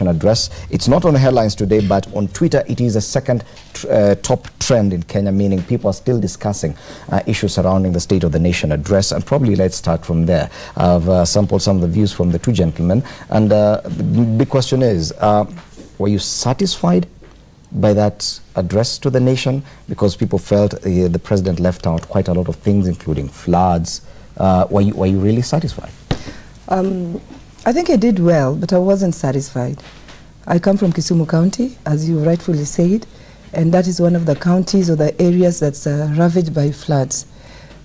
address. It's not on the headlines today, but on Twitter it is the second top trend in Kenya, meaning people are still discussing issues surrounding the State of the Nation address, and probably let's start from there. I've sampled some of the views from the two gentlemen, and the big question is, were you satisfied by that address to the nation? Because people felt the president left out quite a lot of things, including floods. Were you really satisfied? I think I did well, but I wasn't satisfied. I come from Kisumu County, as you rightfully said, and that is one of the counties or the areas that's ravaged by floods.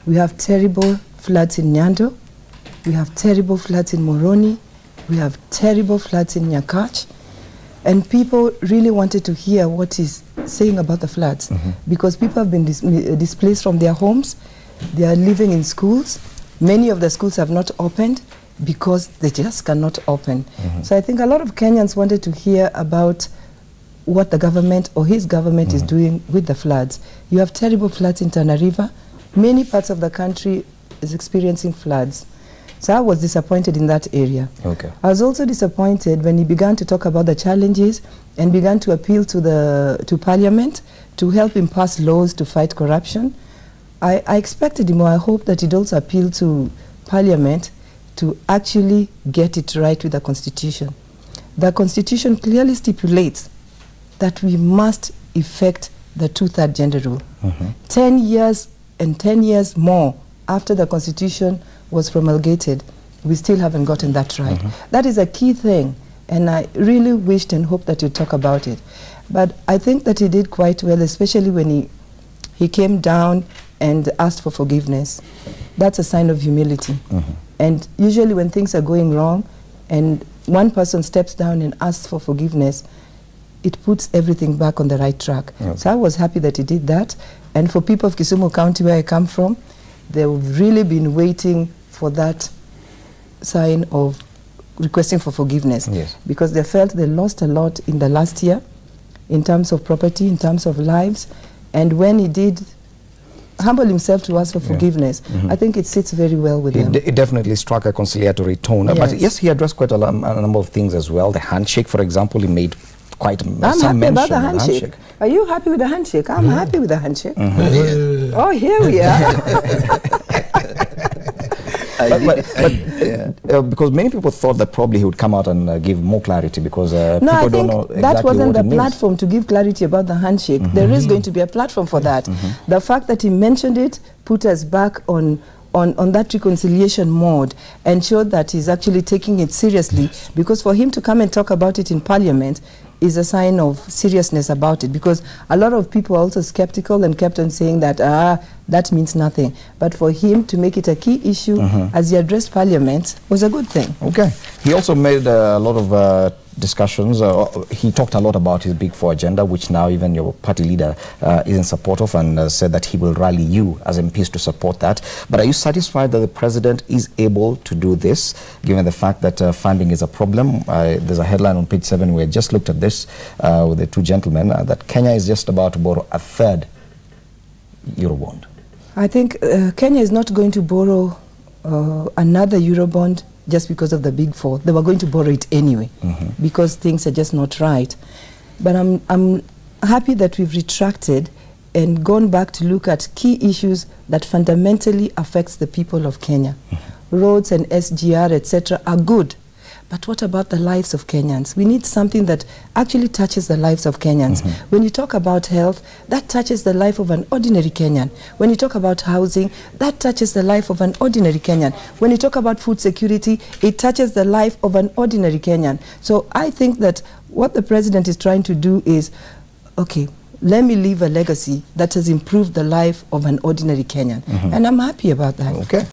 We have terrible floods in Nyando, we have terrible floods in Moroni, we have terrible floods in Nyakach, and people really wanted to hear what he's saying about the floods, because people have been displaced from their homes, they are living in schools. Many of the schools have not opened because they just cannot open. So I think a lot of Kenyans wanted to hear about what the government or his government is doing with the floods. You have terrible floods in Tana River. Many parts of the country is experiencing floods. So I was disappointed in that area. Okay. I was also disappointed when he began to talk about the challenges and began to appeal to Parliament to help him pass laws to fight corruption. I expected him, or I hope that he'd also appeal to Parliament to actually get it right with the Constitution. The Constitution clearly stipulates that we must effect the two-third gender rule. 10 years and 10 years more after the Constitution was promulgated, we still haven't gotten that right. That is a key thing, and I really wished and hoped that you'd talk about it. But I think that he did quite well, especially when he came down and asked for forgiveness. That's a sign of humility. And usually when things are going wrong and one person steps down and asks for forgiveness, it puts everything back on the right track. So I was happy that he did that. And for people of Kisumu County, where I come from, they've really been waiting for that sign of requesting for forgiveness. Because they felt they lost a lot in the last year in terms of property, in terms of lives. And when he did humble himself to ask for forgiveness, I think it sits very well with him. It definitely struck a conciliatory tone. But yes, he addressed quite a number of things as well. The handshake, for example, he made quite some mention. I'm happy about the handshake. Are you happy with the handshake? I'm happy with the handshake. Oh, here we are. Because many people thought that probably he would come out and give more clarity, because no, people don't know exactly that wasn't what the platform to give clarity about the handshake. There is going to be a platform for that. The fact that he mentioned it put us back on that reconciliation mode and showed that he's actually taking it seriously, because for him to come and talk about it in Parliament is a sign of seriousness about it, because a lot of people are also skeptical and kept on saying that that means nothing. But for him to make it a key issue as he addressed Parliament was a good thing. Okay. He also made a lot of discussions. He talked a lot about his Big Four agenda, which now even your party leader is in support of, and said that he will rally you as MPs to support that. But are you satisfied that the president is able to do this, given the fact that funding is a problem? There's a headline on page 7, we just looked at this with the two gentlemen, that Kenya is just about to borrow a third Eurobond. I think Kenya is not going to borrow another Eurobond just because of the Big Four. They were going to borrow it anyway, because things are just not right. But I'm happy that we've retracted and gone back to look at key issues that fundamentally affects the people of Kenya. Roads and SGR, etc. are good. But what about the lives of Kenyans? We need something that actually touches the lives of Kenyans. When you talk about health, that touches the life of an ordinary Kenyan. When you talk about housing, that touches the life of an ordinary Kenyan. When you talk about food security, it touches the life of an ordinary Kenyan. So I think that what the president is trying to do is, okay, let me leave a legacy that has improved the life of an ordinary Kenyan. And I'm happy about that. Okay.